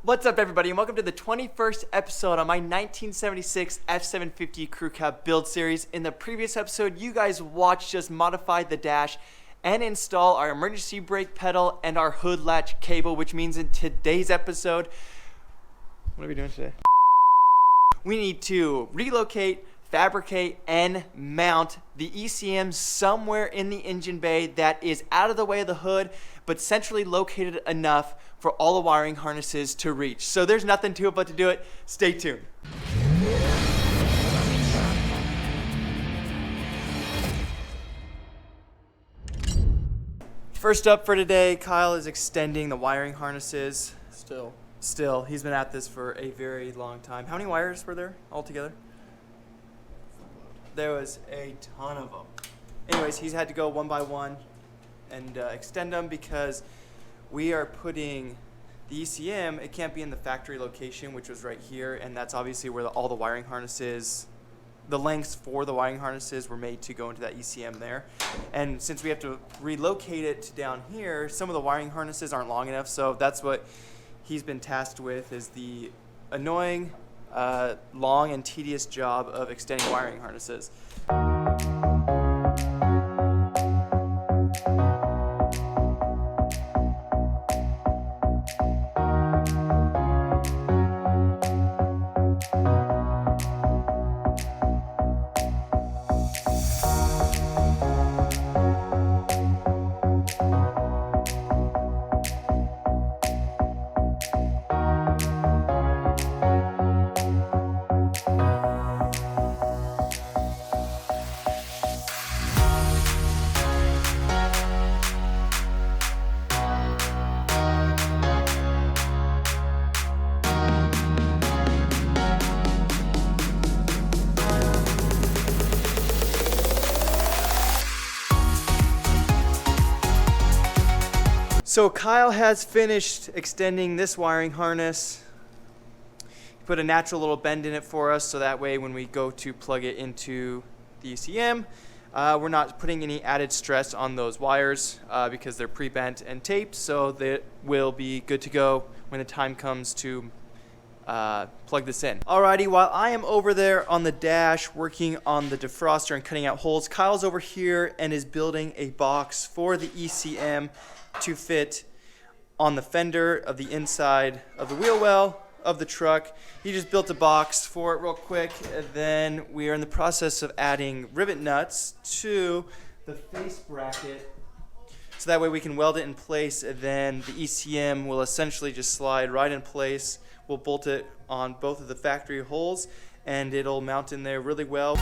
What's up, everybody, and welcome to the 21st episode on my 1976 F750 CrewCab build series. In the previous episode, you guys watched us modify the dash and install our emergency brake pedal and our hood latch cable, which means in today's episode, what are we doing today? We need to relocate, fabricate, and mount the ECM somewhere in the engine bay that is out of the way of the hood, but centrally located enough for all the wiring harnesses to reach. So there's nothing to it but to do it. Stay tuned. First up for today, Kyle is extending the wiring harnesses. Still, he's been at this for a very long time. How many wires were there altogether? There was a ton of them. Anyways, he's had to go one by one and extend them because we are putting the ECM, it can't be in the factory location, which was right here, and that's obviously where all the wiring harnesses, the lengths for the wiring harnesses were made to go into that ECM there. And since we have to relocate it to down here, some of the wiring harnesses aren't long enough, so that's what he's been tasked with, is the annoying, long and tedious job of extending wiring harnesses. So Kyle has finished extending this wiring harness. He put a natural little bend in it for us, so that way when we go to plug it into the ECM, we're not putting any added stress on those wires because they're pre-bent and taped, so they will be good to go when the time comes to plug this in. Alrighty, while I am over there on the dash working on the defroster and cutting out holes, Kyle's over here and is building a box for the ECM to fit on the fender of the inside of the wheel well of the truck. He just built a box for it real quick, and then we are in the process of adding rivet nuts to the face bracket, so that way we can weld it in place, and then the ECM will essentially just slide right in place. We'll bolt it on both of the factory holes, and it'll mount in there really well.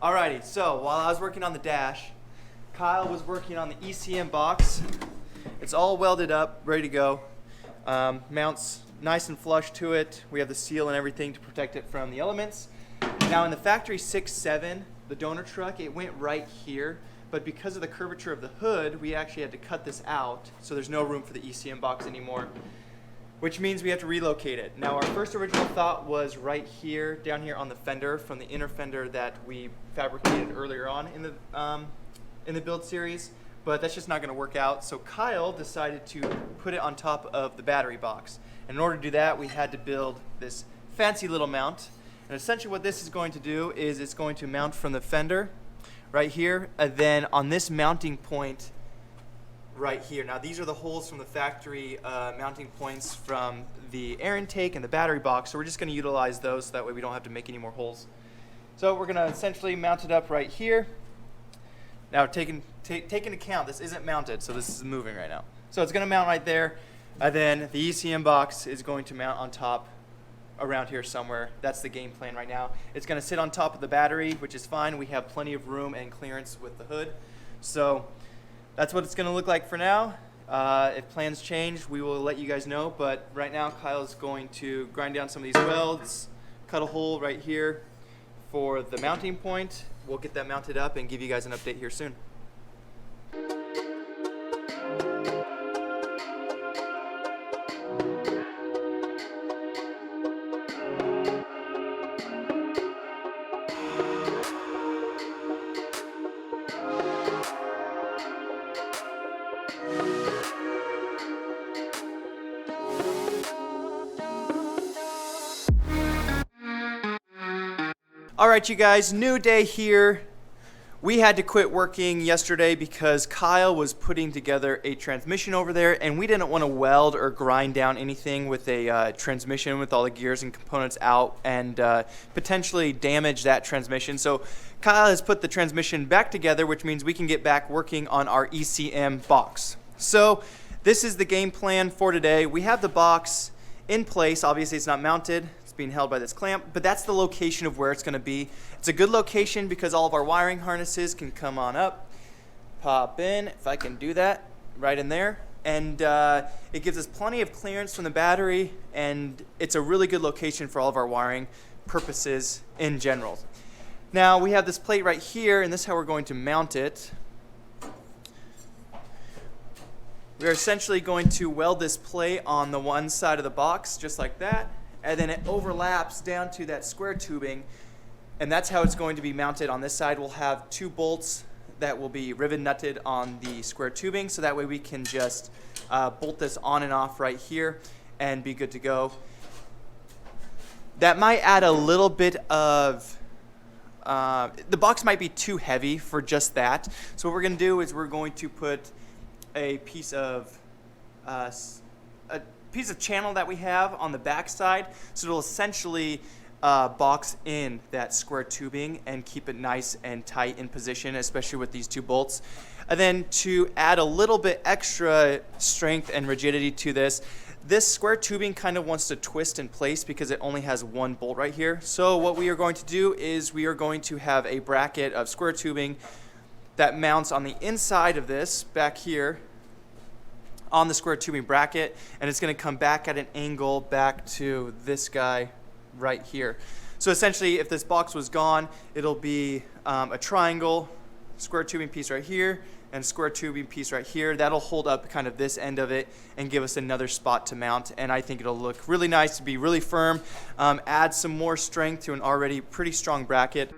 Alrighty, so while I was working on the dash, Kyle was working on the ECM box. It's all welded up, ready to go. Mounts nice and flush to it. We have the seal and everything to protect it from the elements. Now in the factory 6.7, the donor truck, it went right here, but because of the curvature of the hood, we actually had to cut this out, so there's no room for the ECM box anymore, which means we have to relocate it. Now our first original thought was right here, down here on the fender, from the inner fender that we fabricated earlier on in the build series, but that's just not going to work out. So Kyle decided to put it on top of the battery box. And in order to do that, we had to build this fancy little mount. And essentially what this is going to do is it's going to mount from the fender right here, and then on this mounting point right here. Now these are the holes from the factory mounting points from the air intake and the battery box, so we're just going to utilize those so that way we don't have to make any more holes. So we're going to essentially mount it up right here. Now take into account this isn't mounted, so this is moving right now. So it's going to mount right there, and then the ECM box is going to mount on top around here somewhere. That's the game plan right now. It's going to sit on top of the battery, which is fine. We have plenty of room and clearance with the hood. So that's what it's going to look like for now. If plans change, we will let you guys know, but right now Kyle's going to grind down some of these welds, cut a hole right here for the mounting point. We'll get that mounted up and give you guys an update here soon. All right, you guys, new day here. We had to quit working yesterday because Kyle was putting together a transmission over there, and we didn't want to weld or grind down anything with a transmission with all the gears and components out and potentially damage that transmission. So Kyle has put the transmission back together, which means we can get back working on our ECM box. So this is the game plan for today. We have the box in place. Obviously, it's not mounted. Being held by this clamp, but that's the location of where it's going to be. It's a good location because all of our wiring harnesses can come on up, pop in, if I can do that, right in there, and it gives us plenty of clearance from the battery, and it's a really good location for all of our wiring purposes in general. Now we have this plate right here, and this is how we're going to mount it. We're essentially going to weld this plate on the one side of the box, just like that, and then it overlaps down to that square tubing, and that's how it's going to be mounted. On this side we'll have two bolts that will be rivet nutted on the square tubing, so that way we can just bolt this on and off right here and be good to go. That might add a little bit of the box might be too heavy for just that, so what we're going to do is we're going to put a piece of channel that we have on the back side, so it'll essentially box in that square tubing and keep it nice and tight in position, especially with these two bolts. And then to add a little bit extra strength and rigidity to this square tubing kind of wants to twist in place because it only has one bolt right here. So what we are going to do is we are going to have a bracket of square tubing that mounts on the inside of this back here on the square tubing bracket, and it's going to come back at an angle back to this guy right here. So essentially, if this box was gone, it'll be a triangle, square tubing piece right here, and square tubing piece right here. That'll hold up kind of this end of it and give us another spot to mount, and I think it'll look really nice, to be really firm, add some more strength to an already pretty strong bracket.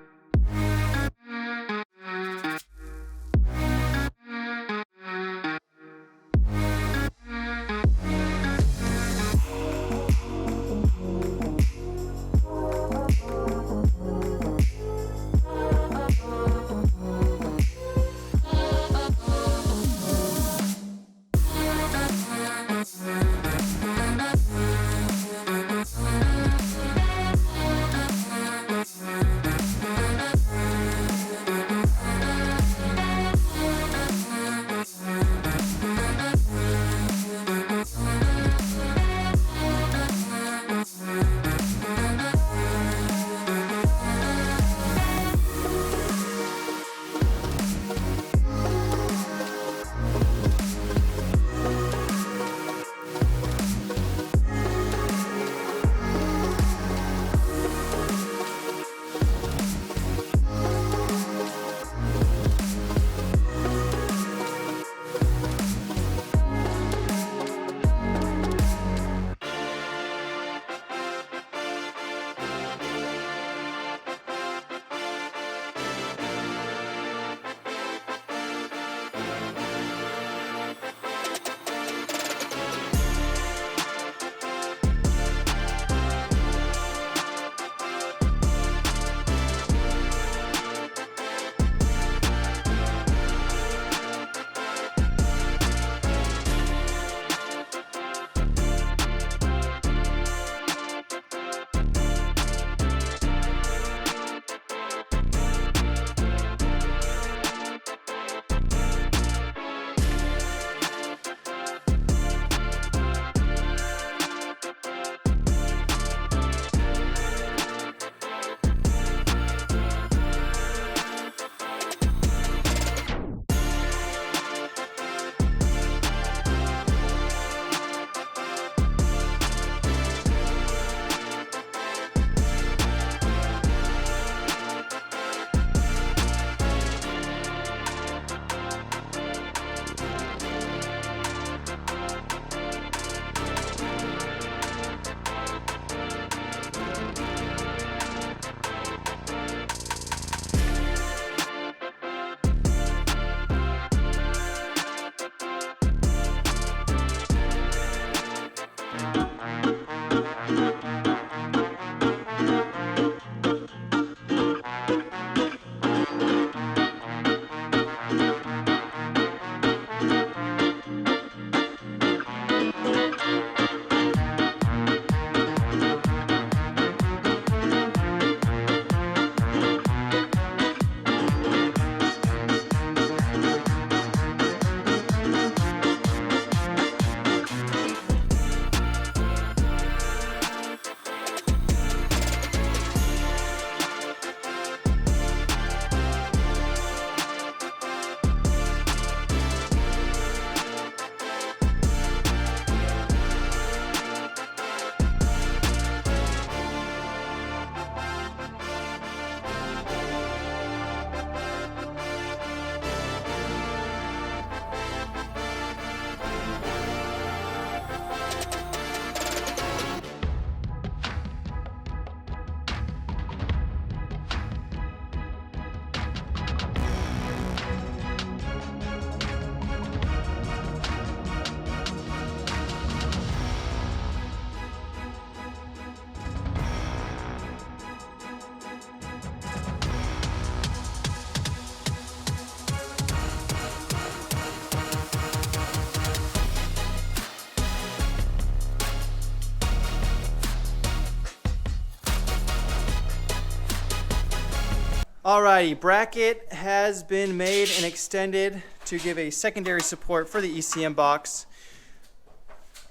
Alrighty, bracket has been made and extended to give a secondary support for the ECM box.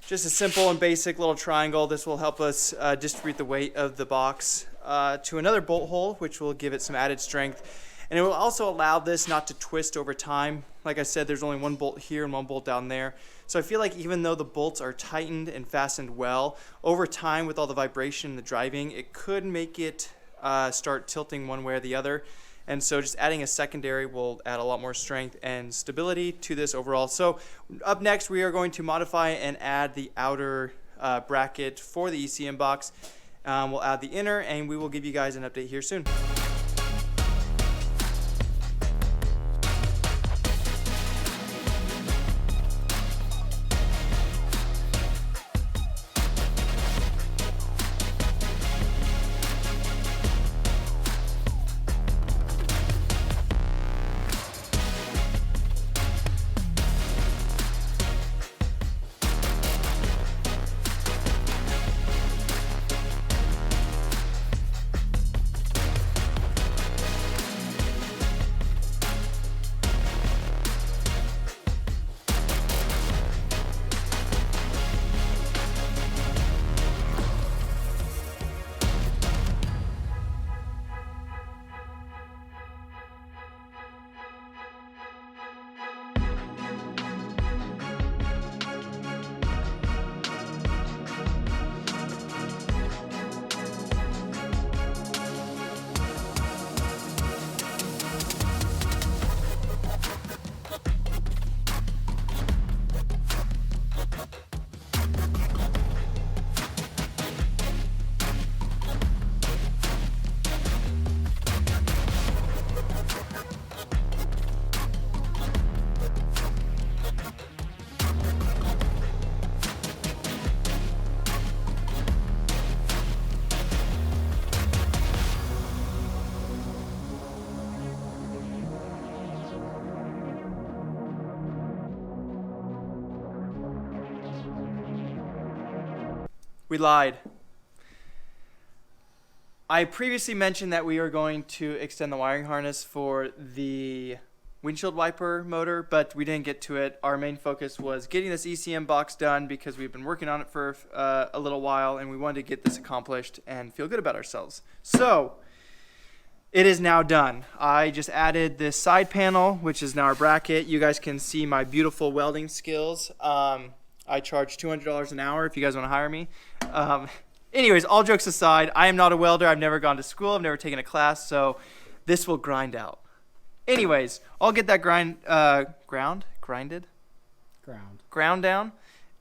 Just a simple and basic little triangle. This will help us distribute the weight of the box to another bolt hole, which will give it some added strength. And it will also allow this not to twist over time. Like I said, there's only one bolt here and one bolt down there. So I feel like even though the bolts are tightened and fastened well, over time with all the vibration and the driving, it could make it start tilting one way or the other. And so just adding a secondary will add a lot more strength and stability to this overall. So up next, we are going to modify and add the outer bracket for the ECM box. We'll add the inner, and we will give you guys an update here soon. We lied. I previously mentioned that we are going to extend the wiring harness for the windshield wiper motor, but we didn't get to it. Our main focus was getting this ECM box done because we've been working on it for a little while, and we wanted to get this accomplished and feel good about ourselves. So it is now done. I just added this side panel, which is now our bracket. You guys can see my beautiful welding skills. I charge $200 an hour if you guys want to hire me. Anyways, all jokes aside, I am not a welder. I've never gone to school. I've never taken a class, so this will grind out. Anyways, I'll get that ground down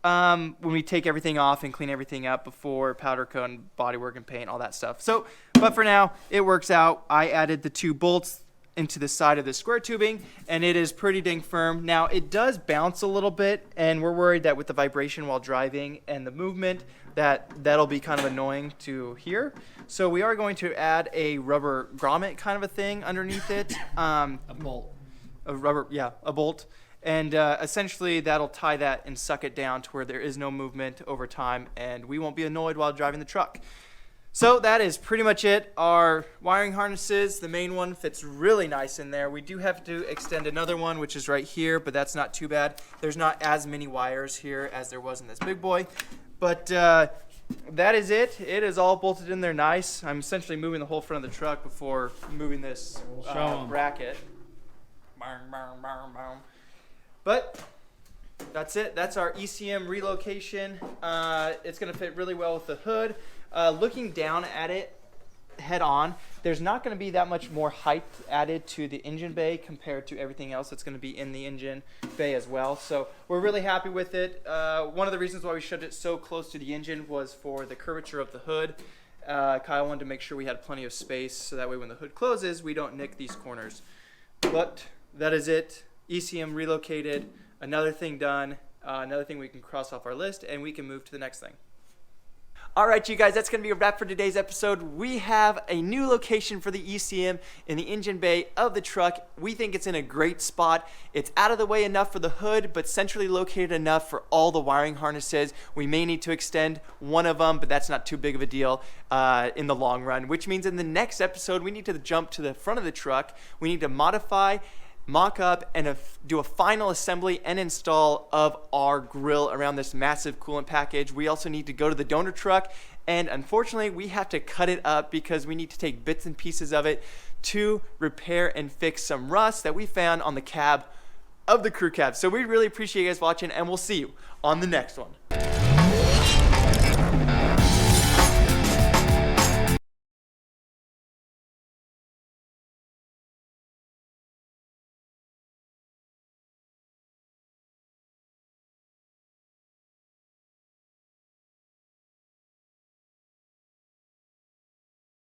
when we take everything off and clean everything up before powder coat and bodywork and paint, all that stuff. So, but for now, it works out. I added the 2 bolts into the side of the square tubing, and it is pretty dang firm. Now, it does bounce a little bit, and we're worried that with the vibration while driving and the movement, that'll be kind of annoying to hear. So we are going to add a rubber grommet kind of a thing underneath it. A bolt. A bolt. And essentially, that'll tie that and suck it down to where there is no movement over time, and we won't be annoyed while driving the truck. So that is pretty much it. Our wiring harnesses, the main one fits really nice in there. We do have to extend another one, which is right here, but that's not too bad. There's not as many wires here as there was in this big boy. But that is it. It is all bolted in there nice. I'm essentially moving the whole front of the truck before moving this bracket. But that's it. That's our ECM relocation. It's going to fit really well with the hood. Looking down at it head on, there's not going to be that much more height added to the engine bay compared to everything else that's going to be in the engine bay as well. So we're really happy with it. One of the reasons why we shoved it so close to the engine was for the curvature of the hood. Kyle wanted to make sure we had plenty of space so that way when the hood closes, we don't nick these corners. But that is it. ECM relocated, another thing done, another thing we can cross off our list, and we can move to the next thing. All right, you guys, that's going to be a wrap for today's episode. We have a new location for the ECM in the engine bay of the truck. We think it's in a great spot. It's out of the way enough for the hood, but centrally located enough for all the wiring harnesses. We may need to extend one of them, but that's not too big of a deal in the long run, which means in the next episode, we need to jump to the front of the truck. We need to modify, mock up, and do a final assembly and install of our grill around this massive coolant package. We also need to go to the donor truck, and unfortunately we have to cut it up because we need to take bits and pieces of it to repair and fix some rust that we found on the cab of the CrewCab. So we really appreciate you guys watching, and we'll see you on the next one.